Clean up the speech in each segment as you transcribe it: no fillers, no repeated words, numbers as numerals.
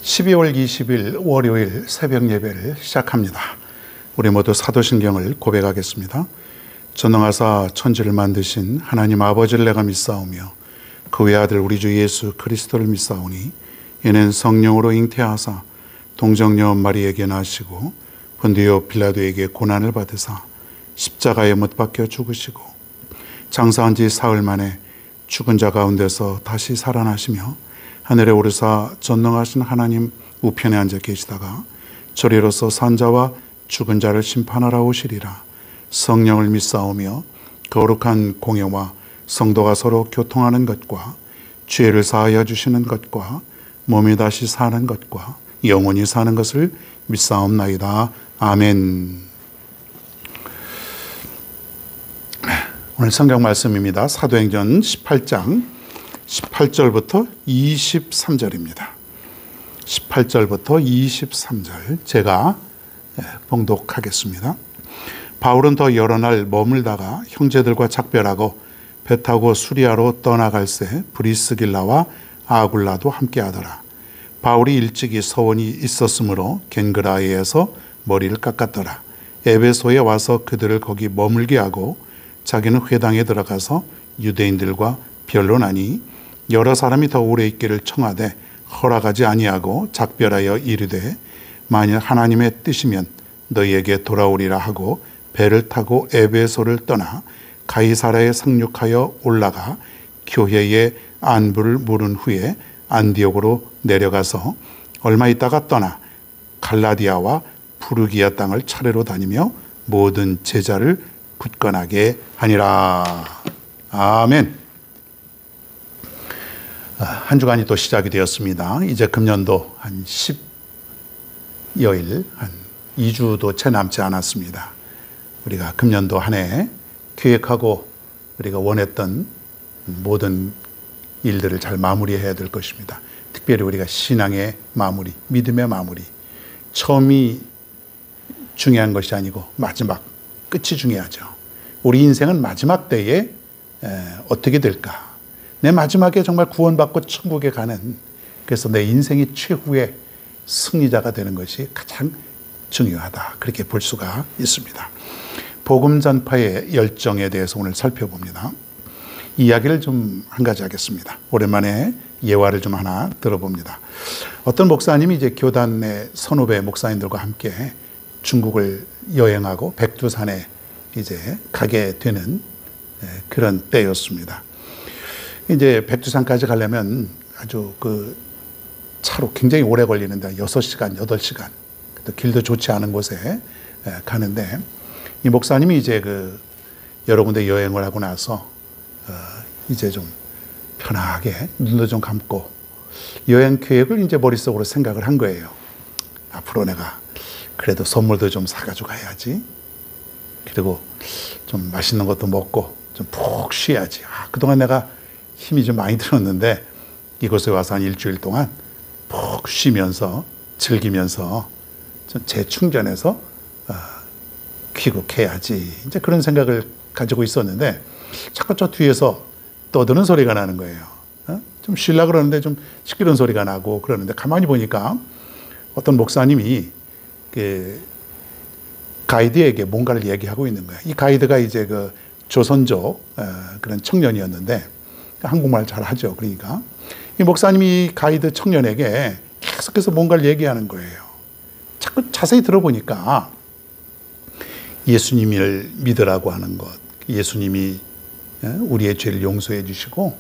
12월 20일 월요일 새벽 예배를 시작합니다. 우리 모두 사도신경을 고백하겠습니다. 전능하사 천지를 만드신 하나님 아버지를 내가 믿사오며 그 외아들 우리 주 예수 그리스도를 믿사오니 이는 성령으로 잉태하사 동정녀 마리에게 나시고 본디오 빌라도에게 고난을 받으사 십자가에 못 박혀 죽으시고 장사한 지 사흘 만에 죽은 자 가운데서 다시 살아나시며 하늘에 오르사 전능하신 하나님 우편에 앉아 계시다가 저리로서 산자와 죽은 자를 심판하러 오시리라. 성령을 믿사오며 거룩한 공예와 성도가 서로 교통하는 것과 죄를 사하여 주시는 것과 몸이 다시 사는 것과 영원히 사는 것을 믿사옵나이다. 아멘. 오늘 성경 말씀입니다. 사도행전 18장 18절부터 23절입니다. 18절부터 23절 제가 봉독하겠습니다. 바울은 더 여러 날 머물다가 형제들과 작별하고 배 타고 수리아로 떠나갈새 브리스길라와 아굴라도 함께하더라. 바울이 일찍이 서원이 있었으므로 겐그라에에서 머리를 깎았더라. 에베소에 와서 그들을 거기 머물게 하고 자기는 회당에 들어가서 유대인들과 변론하니 여러 사람이 더 오래 있기를 청하되 허락하지 아니하고 작별하여 이르되 만일 하나님의 뜻이면 너희에게 돌아오리라 하고 배를 타고 에베소를 떠나 가이사라에 상륙하여 올라가 교회에 안부를 물은 후에 안디옥으로 내려가서 얼마 있다가 떠나 갈라디아와 부르기아 땅을 차례로 다니며 모든 제자를 굳건하게 하니라. 아멘. 한 주간이 또 시작이 되었습니다. 이제 금년도 한 10여일, 한 2주도 채 남지 않았습니다. 우리가 금년도 한 해 계획하고 우리가 원했던 모든 일들을 잘 마무리해야 될 것입니다. 특별히 우리가 신앙의 마무리, 믿음의 마무리. 처음이 중요한 것이 아니고 마지막, 끝이 중요하죠. 우리 인생은 마지막 때에 어떻게 될까? 내 마지막에 정말 구원받고 천국에 가는, 그래서 내 인생이 최후의 승리자가 되는 것이 가장 중요하다. 그렇게 볼 수가 있습니다. 복음 전파의 열정에 대해서 오늘 살펴봅니다. 이야기를 좀 한 가지 하겠습니다. 오랜만에 예화를 좀 하나 들어봅니다. 어떤 목사님이 이제 교단의 선후배 목사님들과 함께 중국을 여행하고 백두산에 이제 가게 되는 그런 때였습니다. 이제 백두산까지 가려면 아주 그 차로 굉장히 오래 걸리는데 6시간, 8시간 또 길도 좋지 않은 곳에 가는데 이 목사님이 이제 그 여러 군데 여행을 하고 나서 이제 좀 편하게 눈도 좀 감고 여행 계획을 이제 머릿속으로 생각을 한 거예요. 앞으로 내가 그래도 선물도 좀 사가지고 가야지. 그리고 좀 맛있는 것도 먹고 좀 푹 쉬어야지. 그동안 내가 힘이 좀 많이 들었는데 이곳에 와서 한 일주일 동안 푹 쉬면서 즐기면서 좀 재충전해서 귀국해야지. 이제 그런 생각을 가지고 있었는데 자꾸 저 뒤에서 떠드는 소리가 나는 거예요. 좀 쉬려고 그러는데 좀 시끄러운 소리가 나고 그러는데 가만히 보니까 어떤 목사님이 그 가이드에게 뭔가를 얘기하고 있는 거예요. 이 가이드가 이제 그 조선족 그런 청년이었는데 한국말 잘 하죠. 그러니까 이 목사님이 가이드 청년에게 계속해서 뭔가를 얘기하는 거예요. 자꾸 자세히 들어보니까 예수님을 믿으라고 하는 것, 예수님이 우리의 죄를 용서해 주시고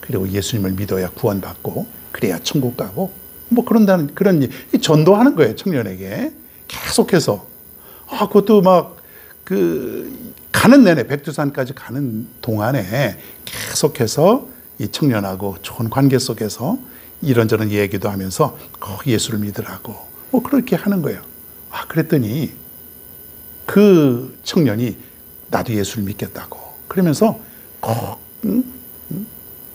그리고 예수님을 믿어야 구원받고 그래야 천국 가고 뭐 그런다는 그런 전도하는 거예요. 청년에게 계속해서. 그것도 막 그 가는 내내 백두산까지 가는 동안에 계속해서 이 청년하고 좋은 관계 속에서 이런저런 얘기도 하면서 예수를 믿으라고 뭐 그렇게 하는 거예요. 그랬더니 그 청년이 나도 예수를 믿겠다고 그러면서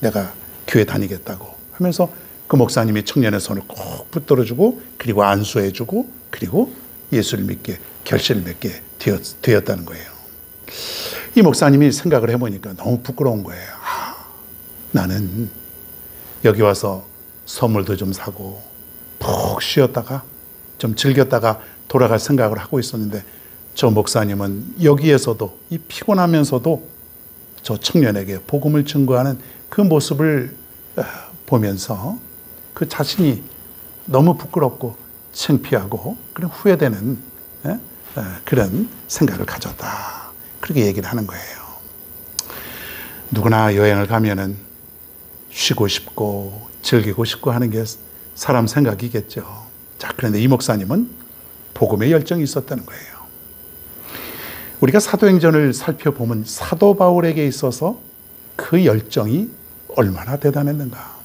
내가 교회 다니겠다고 하면서 그 목사님이 청년의 손을 꼭 붙들어주고 그리고 안수해주고 그리고 예수를 믿게 결실을 맺게 되었다는 거예요. 이 목사님이 생각을 해보니까 너무 부끄러운 거예요. 나는 여기 와서 선물도 좀 사고 푹 쉬었다가 좀 즐겼다가 돌아갈 생각을 하고 있었는데 저 목사님은 여기에서도 이 피곤하면서도 저 청년에게 복음을 증거하는 그 모습을 보면서 그 자신이 너무 부끄럽고 창피하고 그런 후회되는 그런 생각을 가졌다. 그렇게 얘기를 하는 거예요. 누구나 여행을 가면은 쉬고 싶고 즐기고 싶고 하는 게 사람 생각이겠죠. 자, 그런데 이 목사님은 복음의 열정이 있었다는 거예요. 우리가 사도행전을 살펴보면 사도 바울에게 있어서 그 열정이 얼마나 대단했는가.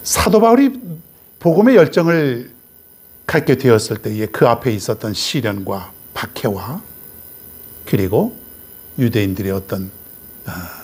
사도 바울이 복음의 열정을 갖게 되었을 때에 그 앞에 있었던 시련과 박해와 그리고 유대인들의 어떤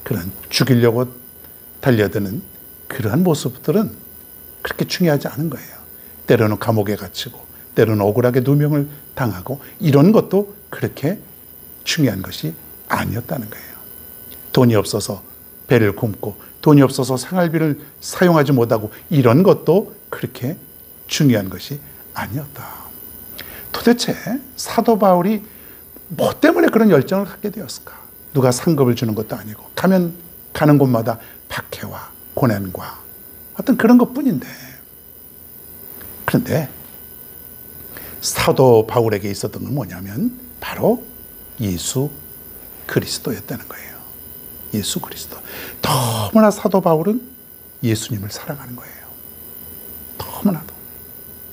그런 죽이려고 달려드는 그러한 모습들은 그렇게 중요하지 않은 거예요. 때로는 감옥에 갇히고 때로는 억울하게 누명을 당하고 이런 것도 그렇게 중요한 것이 아니었다는 거예요. 돈이 없어서 배를 굶고 돈이 없어서 생활비를 사용하지 못하고 이런 것도 그렇게 중요한 것이 아니었다. 도대체 사도 바울이 뭐 때문에 그런 열정을 갖게 되었을까? 누가 상급을 주는 것도 아니고 가는 곳마다 박해와 고난과 어떤 그런 것뿐인데, 그런데 사도 바울에게 있었던 건 뭐냐면 바로 예수 그리스도였다는 거예요. 예수 그리스도. 너무나 사도 바울은 예수님을 사랑하는 거예요. 너무나도.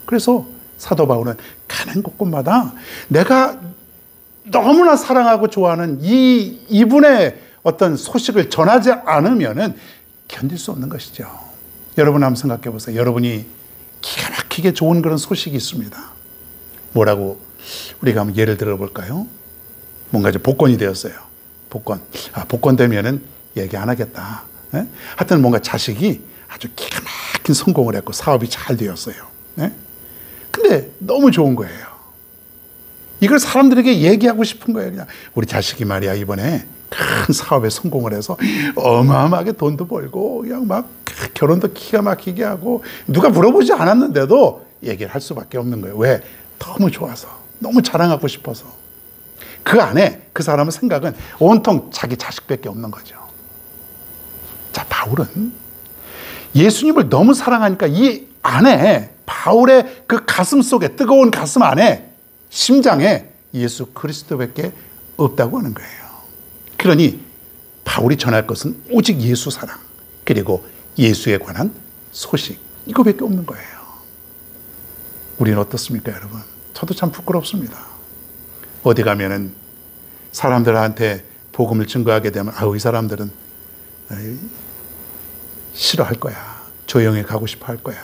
그래서 사도 바울은 가는 곳곳마다 내가 너무나 사랑하고 좋아하는 이분의 어떤 소식을 전하지 않으면은 견딜 수 없는 것이죠. 여러분 한번 생각해 보세요. 여러분이 기가 막히게 좋은 그런 소식이 있습니다. 뭐라고 우리가 한번 예를 들어 볼까요? 뭔가 이제 복권이 되었어요. 복권 되면은 얘기 안 하겠다. 예? 하여튼 뭔가 자식이 아주 기가 막힌 성공을 했고 사업이 잘 되었어요. 예? 근데 너무 좋은 거예요. 이걸 사람들에게 얘기하고 싶은 거예요. 그냥 우리 자식이 말이야 이번에 큰 사업에 성공을 해서 어마어마하게 돈도 벌고 그냥 막 결혼도 기가 막히게 하고 누가 물어보지 않았는데도 얘기를 할 수밖에 없는 거예요. 왜? 너무 좋아서, 너무 자랑하고 싶어서. 그 안에 그 사람의 생각은 온통 자기 자식밖에 없는 거죠. 자, 바울은 예수님을 너무 사랑하니까 이 안에 바울의 그 가슴 속에 뜨거운 가슴 안에 심장에 예수 그리스도밖에 없다고 하는 거예요. 그러니 바울이 전할 것은 오직 예수 사랑 그리고 예수에 관한 소식 이거밖에 없는 거예요. 우리는 어떻습니까, 여러분? 저도 참 부끄럽습니다. 어디 가면은 사람들한테 복음을 증거하게 되면 이 사람들은 싫어할 거야. 조용히 가고 싶어 할 거야.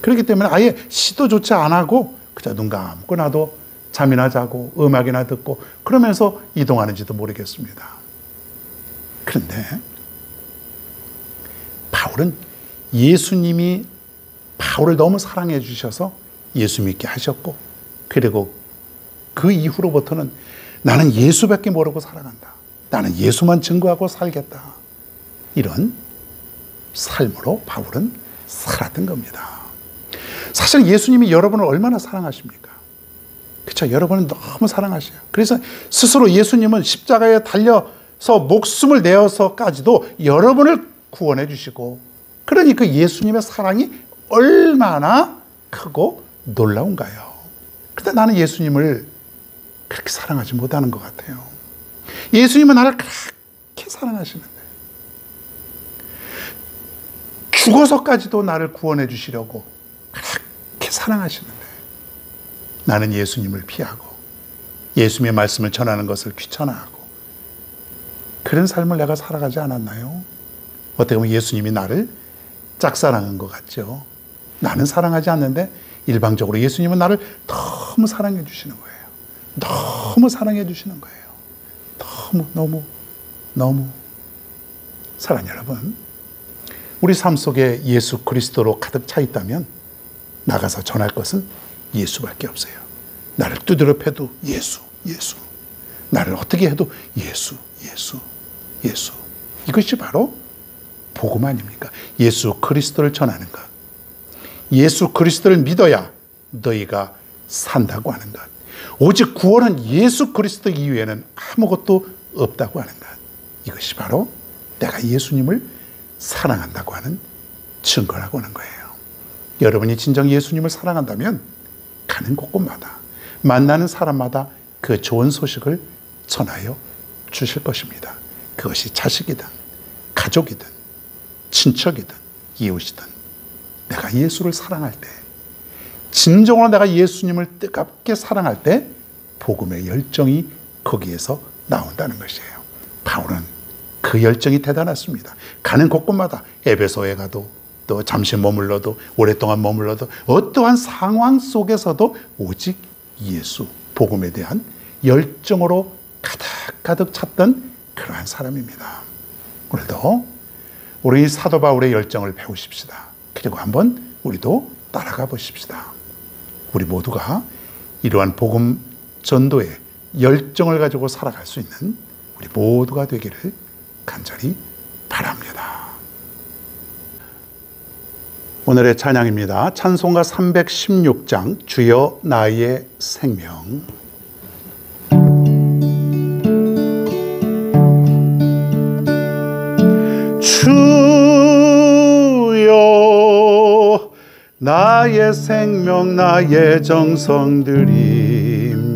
그렇기 때문에 아예 시도조차 안 하고 그저 눈 감고 나도 잠이나 자고 음악이나 듣고 그러면서 이동하는지도 모르겠습니다. 그런데 바울은 예수님이 바울을 너무 사랑해 주셔서 예수 믿게 하셨고 그리고 그 이후로부터는 나는 예수밖에 모르고 살아간다. 나는 예수만 증거하고 살겠다. 이런 삶으로 바울은 살았던 겁니다. 사실 예수님이 여러분을 얼마나 사랑하십니까? 그렇죠? 여러분은 너무 사랑하셔요. 그래서 스스로 예수님은 십자가에 달려서 목숨을 내어서까지도 여러분을 구원해 주시고 그러니 그 예수님의 사랑이 얼마나 크고 놀라운가요? 근데 나는 예수님을 그렇게 사랑하지 못하는 것 같아요. 예수님은 나를 그렇게 사랑하시는데 죽어서까지도 나를 구원해 주시려고 그렇게 사랑하시는데 나는 예수님을 피하고 예수님의 말씀을 전하는 것을 귀찮아하고 그런 삶을 내가 살아가지 않았나요? 어떻게 보면 예수님이 나를 짝사랑한 것 같죠. 나는 사랑하지 않는데 일방적으로 예수님은 나를 너무 사랑해 주시는 거예요. 너무 사랑해 주시는 거예요. 너무 사랑 여러분, 우리 삶 속에 예수 그리스도로 가득 차 있다면 나가서 전할 것은 예수밖에 없어요. 나를 두드려 패도 예수. 나를 어떻게 해도 예수. 이것이 바로 복음 아닙니까? 예수 그리스도를 전하는 것. 예수 그리스도를 믿어야 너희가 산다고 하는 것. 오직 구원은 예수 그리스도 이외에는 아무것도 없다고 하는 것. 이것이 바로 내가 예수님을 사랑한다고 하는 증거라고 하는 거예요. 여러분이 진정 예수님을 사랑한다면 가는 곳곳마다 만나는 사람마다 그 좋은 소식을 전하여 주실 것입니다. 그것이 자식이든 가족이든 친척이든 이웃이든 내가 예수를 사랑할 때, 진정으로 내가 예수님을 뜨겁게 사랑할 때 복음의 열정이 거기에서 나온다는 것이에요. 바울은 그 열정이 대단했습니다. 가는 곳곳마다 에베소에 가도 또 잠시 머물러도 오랫동안 머물러도 어떠한 상황 속에서도 오직 예수, 복음에 대한 열정으로 가득 찼던 그러한 사람입니다. 오늘도 우리 사도 바울의 열정을 배우십시다. 그리고 한번 우리도 따라가 보십시다. 우리 모두가 이러한 복음 전도의 열정을 가지고 살아갈 수 있는 우리 모두가 되기를 간절히 바랍니다. 오늘의 찬양입니다. 찬송가 316장 주여 나의 생명. 주여 나의 생명 나의 정성 드립니다.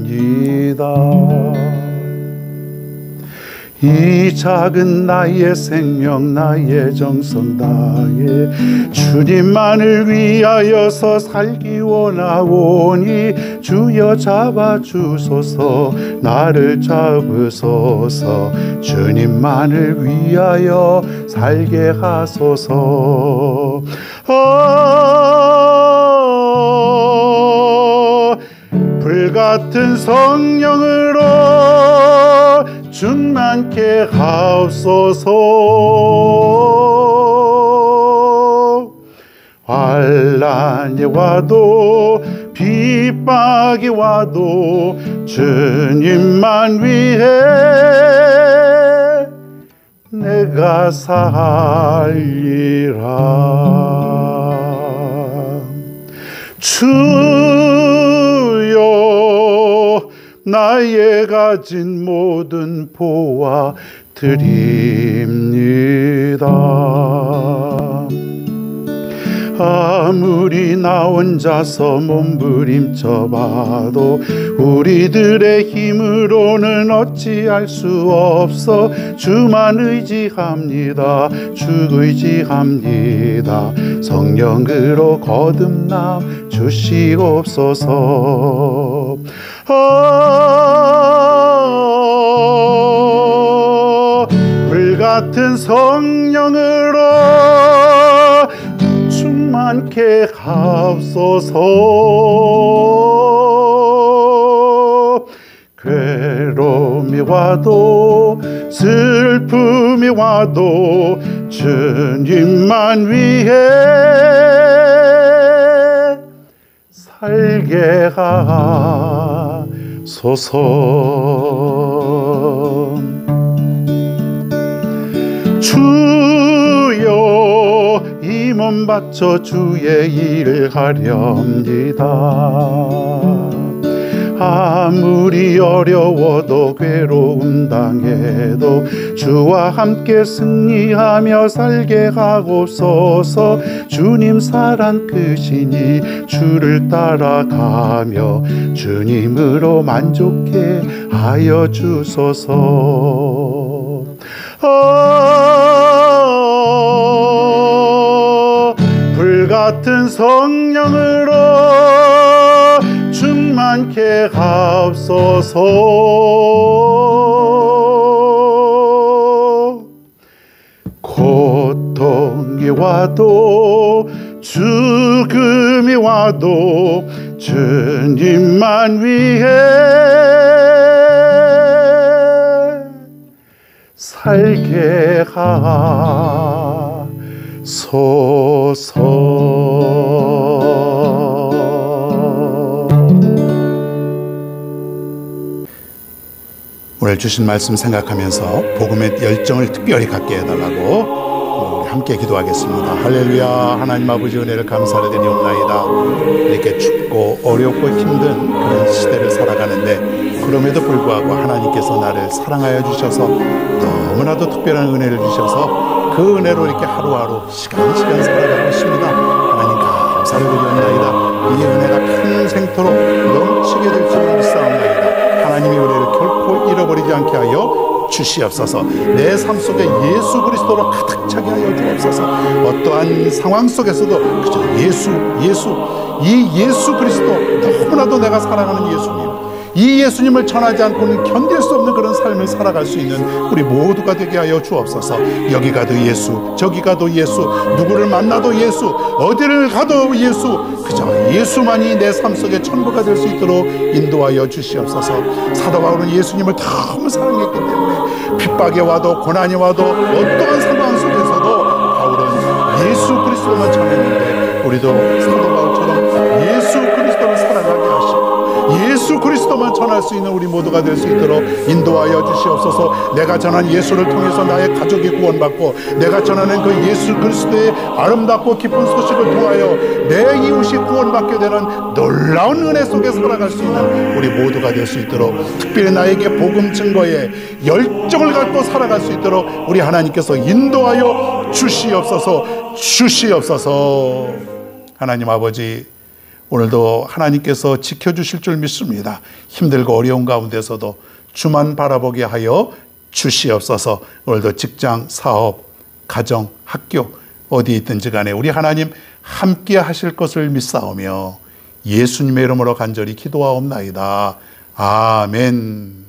이 작은 나의 생명 나의 정성 다해 주님만을 위하여서 살기 원하오니 주여 잡아주소서 나를 잡으소서 주님만을 위하여 살게 하소서. 불같은 성령으로 충만케 하옵소서. 환난이 와도 핍박이 와도 주님만 위해 내가 살리라. 주여 나의 가진 모든 보아 드립니다. 아무리 나 혼자서 몸부림쳐 봐도 우리들의 힘으로는 어찌할 수 없어. 주만 의지합니다. 주 의지합니다. 성령으로 거듭남 주시옵소서. 불같은 성령으로 충만케 하옵소서. 괴로움이 와도 슬픔이 와도 주님만 위해 살게 하소서. 주여 이 몸 바쳐 주의 일을 하렵니다. 아무리 어려워도 괴로움 당해도 주와 함께 승리하며 살게 하옵소서. 주님 사랑 크시니 주를 따라가며 주님으로 만족해 하여 주소서. 불같은 성령으로 충만케 하옵소서. 고통이 와도 죽음이 와도 주님만 위해 살게 하소서. 오늘 주신 말씀 생각하면서 복음의 열정을 특별히 갖게 해달라고 함께 기도하겠습니다. 할렐루야. 하나님 아버지 은혜를 감사를 드리옵나이다. 이렇게 춥고 어렵고 힘든 그런 시대를 살아가는데 그럼에도 불구하고 하나님께서 나를 사랑하여 주셔서 너무나도 특별한 은혜를 주셔서 그 은혜로 이렇게 하루하루 시간 살아가고 있습니다. 하나님 감사를 드리옵나이다. 이 은혜가 평생토록 넘치게 될 줄 믿사옵나이다. 하나님의 은혜를 결코 잃어버리지 않게 하여 주시옵소서. 내 삶 속에 예수 그리스도로 가득 차게 하여 주옵소서. 어떠한 상황 속에서도 그저 이 예수 그리스도, 너무나도 내가 사랑하는 예수님, 이 예수님을 전하지 않고는 견딜 수 없는 그런 삶을 살아갈 수 있는 우리 모두가 되게 하여 주옵소서. 여기 가도 예수, 저기 가도 예수, 누구를 만나도 예수, 어디를 가도 예수, 그저 예수만이 내 삶 속에 천부가 될 수 있도록 인도하여 주시옵소서. 사도 바울은 예수님을 너무 사랑했기 때문에 핍박이 와도 고난이 와도 어떠한 상황 속에서도 바울은 예수 그리스도만 전했는데, 우리도 사도 바울처럼 예수 그리스도를 사랑하게 하시고 예수 그리스도만 전할 수 있는 우리 모두가 될 수 있도록 인도하여 주시옵소서. 내가 전한 예수를 통해서 나의 가족이 구원받고, 내가 전하는 그 예수 그리스도의 아름답고 깊은 소식을 통하여 내 이웃이 구원받게 되는 놀라운 은혜 속에 살아갈 수 있는 우리 모두가 될 수 있도록, 특별히 나에게 복음 증거에 열정을 갖고 살아갈 수 있도록 우리 하나님께서 인도하여 주시옵소서. 하나님 아버지, 오늘도 하나님께서 지켜주실 줄 믿습니다. 힘들고 어려운 가운데서도 주만 바라보게 하여 주시옵소서. 오늘도 직장, 사업, 가정, 학교 어디 있든지 간에 우리 하나님 함께 하실 것을 믿사오며 예수님의 이름으로 간절히 기도하옵나이다. 아멘.